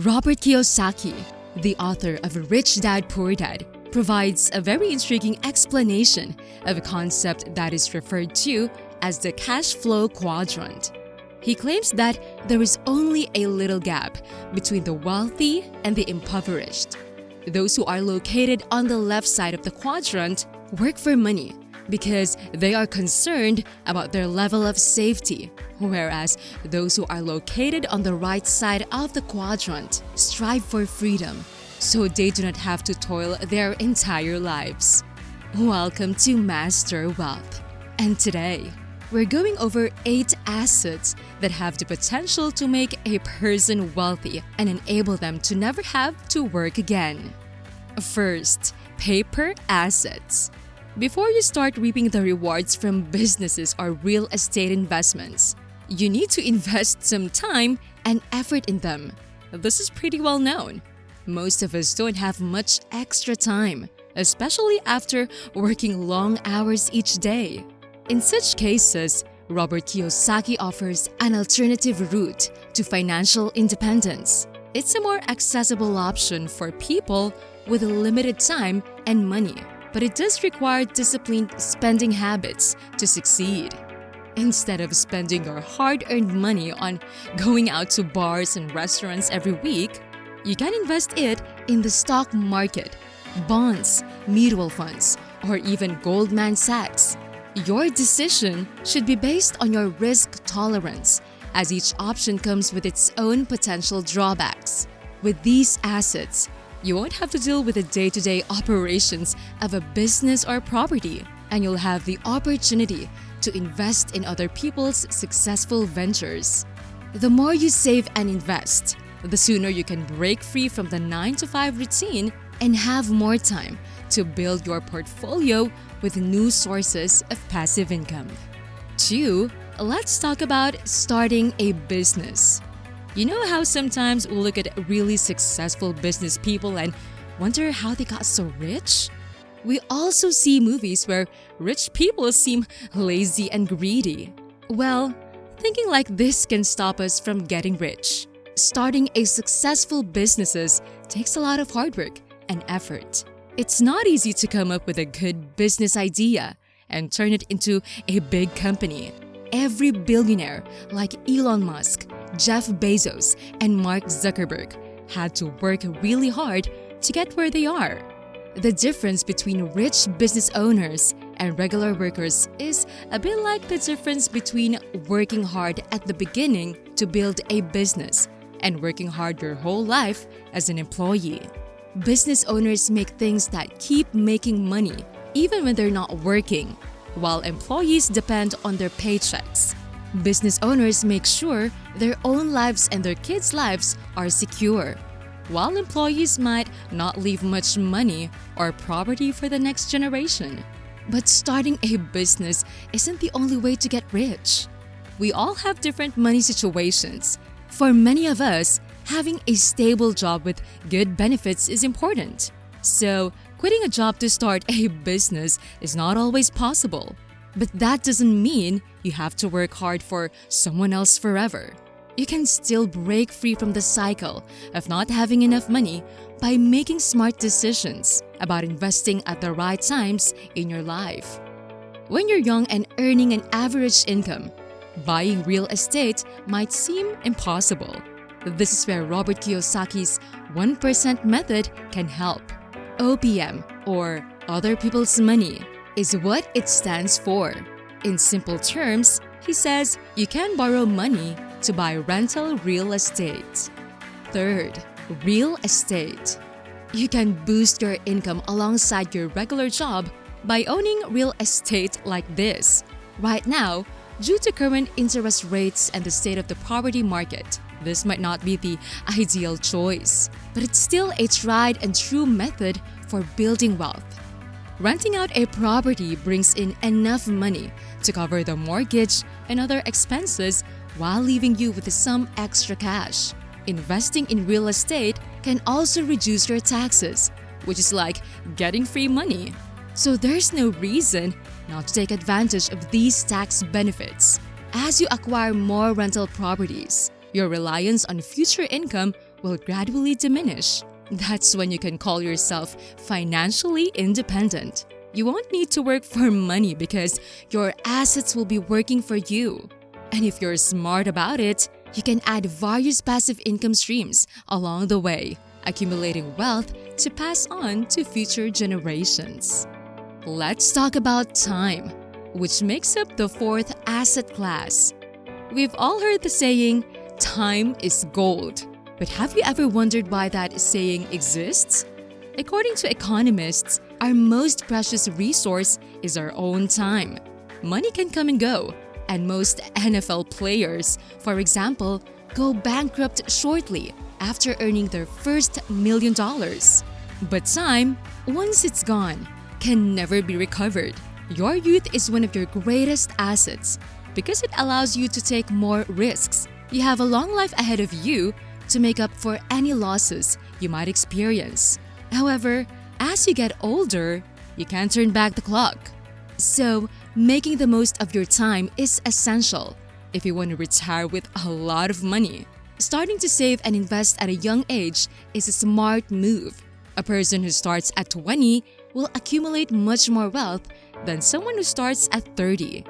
Robert Kiyosaki, the author of Rich Dad Poor Dad, provides a very intriguing explanation of a concept that is referred to as the cash flow quadrant. He claims that there is only a little gap between the wealthy and the impoverished. Those who are located on the left side of the quadrant work for money because they are concerned about their level of safety, whereas those who are located on the right side of the quadrant strive for freedom, so they do not have to toil their entire lives. Welcome to Master Wealth, and today we're going over 8 assets that have the potential to make a person wealthy and enable them to never have to work again. First, paper assets. Before you start reaping the rewards from businesses or real estate investments, you need to invest some time and effort in them. This is pretty well known. Most of us don't have much extra time, especially after working long hours each day. In such cases, Robert Kiyosaki offers an alternative route to financial independence. It's a more accessible option for people with limited time and money, but it does require disciplined spending habits to succeed. Instead of spending your hard-earned money on going out to bars and restaurants every week, you can invest it in the stock market, bonds, mutual funds, or even Goldman Sachs. Your decision should be based on your risk tolerance, as each option comes with its own potential drawbacks. With these assets, you won't have to deal with the day-to-day operations of a business or property, and you'll have the opportunity to invest in other people's successful ventures. The more you save and invest, the sooner you can break free from the 9-to-5 routine and have more time to build your portfolio with new sources of passive income. 2. Let's talk about starting a business. You know how sometimes we look at really successful business people and wonder how they got so rich? We also see movies where rich people seem lazy and greedy. Well, thinking like this can stop us from getting rich. Starting a successful business takes a lot of hard work and effort. It's not easy to come up with a good business idea and turn it into a big company. Every billionaire like Elon Musk, Jeff Bezos, and Mark Zuckerberg had to work really hard to get where they are. The difference between rich business owners and regular workers is a bit like the difference between working hard at the beginning to build a business and working hard your whole life as an employee. Business owners make things that keep making money even when they're not working, while employees depend on their paychecks. Business owners make sure their own lives and their kids' lives are secure, while employees might not leave much money or property for the next generation. But starting a business isn't the only way to get rich. We all have different money situations. For many of us, having a stable job with good benefits is important. So, quitting a job to start a business is not always possible. But that doesn't mean you have to work hard for someone else forever. You can still break free from the cycle of not having enough money by making smart decisions about investing at the right times in your life. When you're young and earning an average income, buying real estate might seem impossible. This is where Robert Kiyosaki's 1% method can help. OPM, or Other People's Money, is what it stands for. In simple terms, he says you can borrow money to buy rental real estate. Third, real estate. You can boost your income alongside your regular job by owning real estate like this. Right now, due to current interest rates and the state of the property market, this might not be the ideal choice, but it's still a tried and true method for building wealth. Renting out a property brings in enough money to cover the mortgage and other expenses while leaving you with some extra cash. Investing in real estate can also reduce your taxes, which is like getting free money. So there's no reason not to take advantage of these tax benefits. As you acquire more rental properties, your reliance on future income will gradually diminish. That's when you can call yourself financially independent. You won't need to work for money because your assets will be working for you. And if you're smart about it, you can add various passive income streams along the way, accumulating wealth to pass on to future generations. Let's talk about time, which makes up the fourth asset class. We've all heard the saying, "Time is gold." But have you ever wondered why that saying exists? According to economists, our most precious resource is our own time. Money can come and go, and most NFL players, for example, go bankrupt shortly after earning their first $1 million. But time, once it's gone, can never be recovered. Your youth is one of your greatest assets because it allows you to take more risks. You have a long life ahead of you to make up for any losses you might experience. However, as you get older, you can't turn back the clock. So, making the most of your time is essential if you want to retire with a lot of money. Starting to save and invest at a young age is a smart move. A person who starts at 20 will accumulate much more wealth than someone who starts at 30.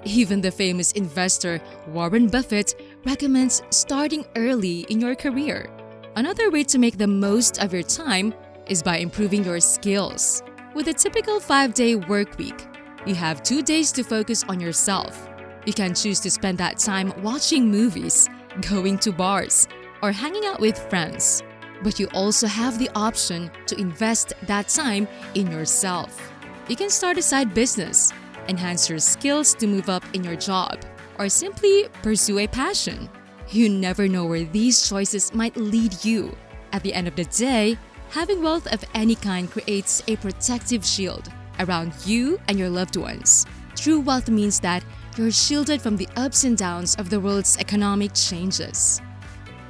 Even the famous investor Warren Buffett recommends starting early in your career. Another way to make the most of your time is by improving your skills. With a typical 5-day work week, you have 2 days to focus on yourself. You can choose to spend that time watching movies, going to bars, or hanging out with friends. But you also have the option to invest that time in yourself. You can start a side business, enhance your skills to move up in your job, or simply pursue a passion. You never know where these choices might lead you. At the end of the day, having wealth of any kind creates a protective shield around you and your loved ones. True wealth means that you're shielded from the ups and downs of the world's economic changes.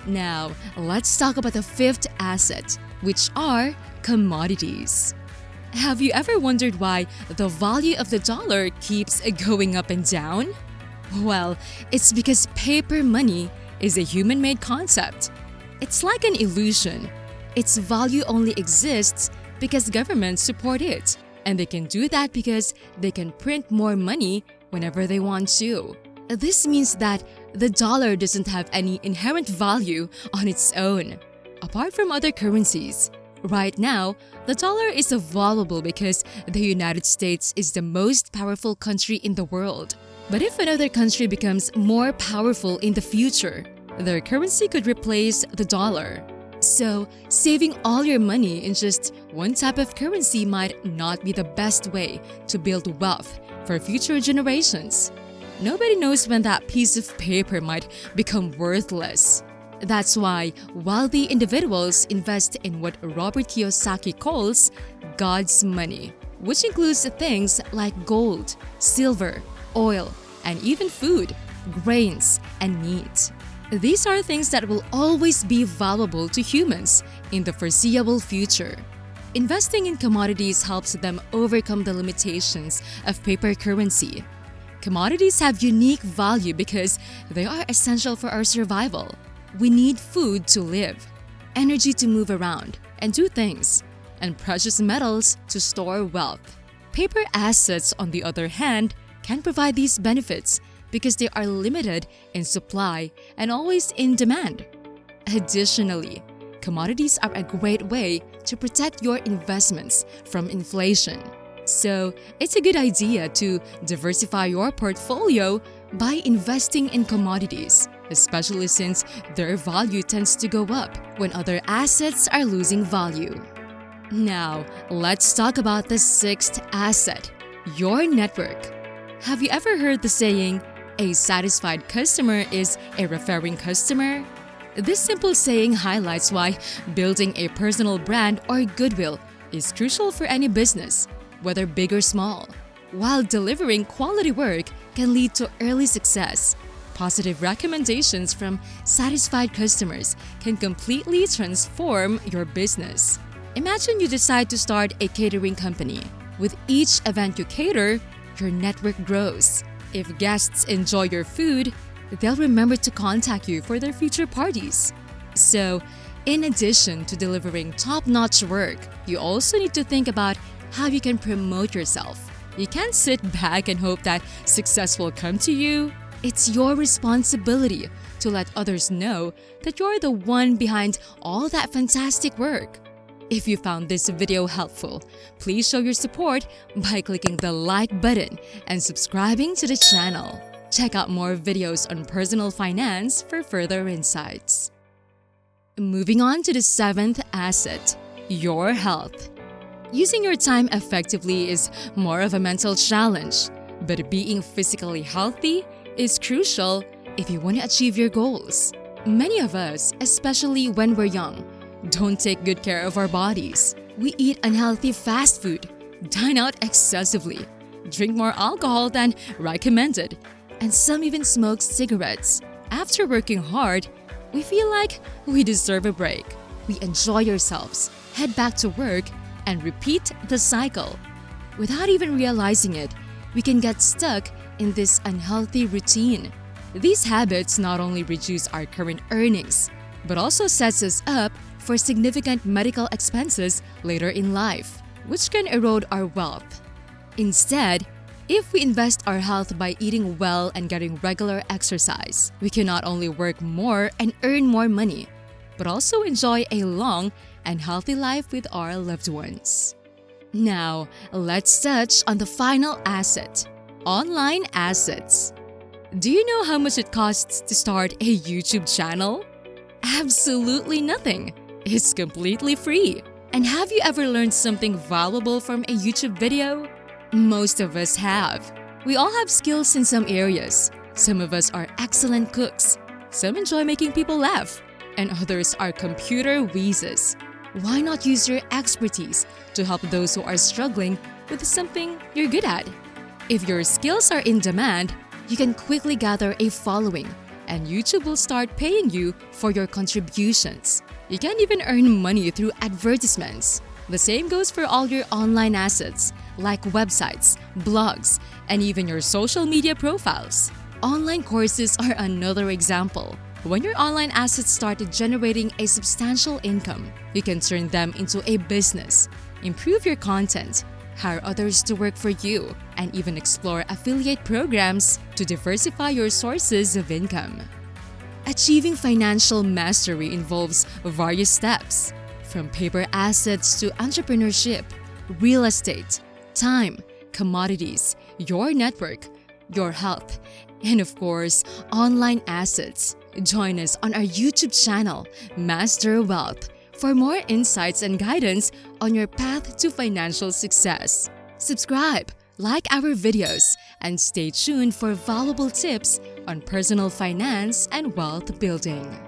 Now, let's talk about the fifth asset, which are commodities. Have you ever wondered why the value of the dollar keeps going up and down? Well, it's because paper money is a human-made concept. It's like an illusion. Its value only exists because governments support it, and they can do that because they can print more money whenever they want to. This means that the dollar doesn't have any inherent value on its own, apart from other currencies. Right now, the dollar is valuable because the United States is the most powerful country in the world. But if another country becomes more powerful in the future, their currency could replace the dollar. So, saving all your money in just one type of currency might not be the best way to build wealth for future generations. Nobody knows when that piece of paper might become worthless. That's why wealthy individuals invest in what Robert Kiyosaki calls God's money, which includes things like gold, silver, oil, and even food, grains, and meat. These are things that will always be valuable to humans in the foreseeable future. Investing in commodities helps them overcome the limitations of paper currency. Commodities have unique value because they are essential for our survival. We need food to live, energy to move around and do things, and precious metals to store wealth. Paper assets, on the other hand, can provide these benefits because they are limited in supply and always in demand. Additionally, commodities are a great way to protect your investments from inflation. So, it's a good idea to diversify your portfolio by investing in commodities, especially since their value tends to go up when other assets are losing value. Now, let's talk about the sixth asset, your network. Have you ever heard the saying, "A satisfied customer is a referring customer"? This simple saying highlights why building a personal brand or goodwill is crucial for any business, whether big or small. While delivering quality work can lead to early success, positive recommendations from satisfied customers can completely transform your business. Imagine you decide to start a catering company. With each event you cater, your network grows. If guests enjoy your food, they'll remember to contact you for their future parties. So, In addition to delivering top-notch work, you also need to think about how you can promote yourself. You can't sit back and hope that success will come to you. It's your responsibility to let others know that you're the one behind all that fantastic work. If you found this video helpful, please show your support by clicking the like button and subscribing to the channel. Check out more videos on personal finance for further insights. Moving on to the seventh asset, your health. Using your time effectively is more of a mental challenge, but being physically healthy is crucial if you want to achieve your goals. Many of us, especially when we're young, don't take good care of our bodies. We eat unhealthy fast food, dine out excessively, drink more alcohol than recommended, and some even smoke cigarettes. After working hard, we feel like we deserve a break. We enjoy ourselves, head back to work, and repeat the cycle. Without even realizing it, we can get stuck in this unhealthy routine. These habits not only reduce our current earnings, but also sets us up for significant medical expenses later in life, which can erode our wealth. Instead, if we invest our health by eating well and getting regular exercise, we can not only work more and earn more money, but also enjoy a long and healthy life with our loved ones. Now, let's touch on the final asset, online assets. Do you know how much it costs to start a YouTube channel? Absolutely nothing. It's completely free. And have you ever learned something valuable from a YouTube video? Most of us have. We all have skills in some areas. Some of us are excellent cooks. Some enjoy making people laugh. And others are computer whizzes. Why not use your expertise to help those who are struggling with something you're good at? If your skills are in demand, you can quickly gather a following, and YouTube will start paying you for your contributions. You can even earn money through advertisements. The same goes for all your online assets, like websites, blogs, and even your social media profiles. Online courses are another example. When your online assets started generating a substantial income, you can turn them into a business, improve your content, hire others to work for you, and even explore affiliate programs to diversify your sources of income. Achieving financial mastery involves various steps, from paper assets to entrepreneurship, real estate, time, commodities, your network, your health, and of course, online assets. Join us on our YouTube channel, Master Wealth, for more insights and guidance on your path to financial success. Subscribe, like our videos, and stay tuned for valuable tips on personal finance and wealth building.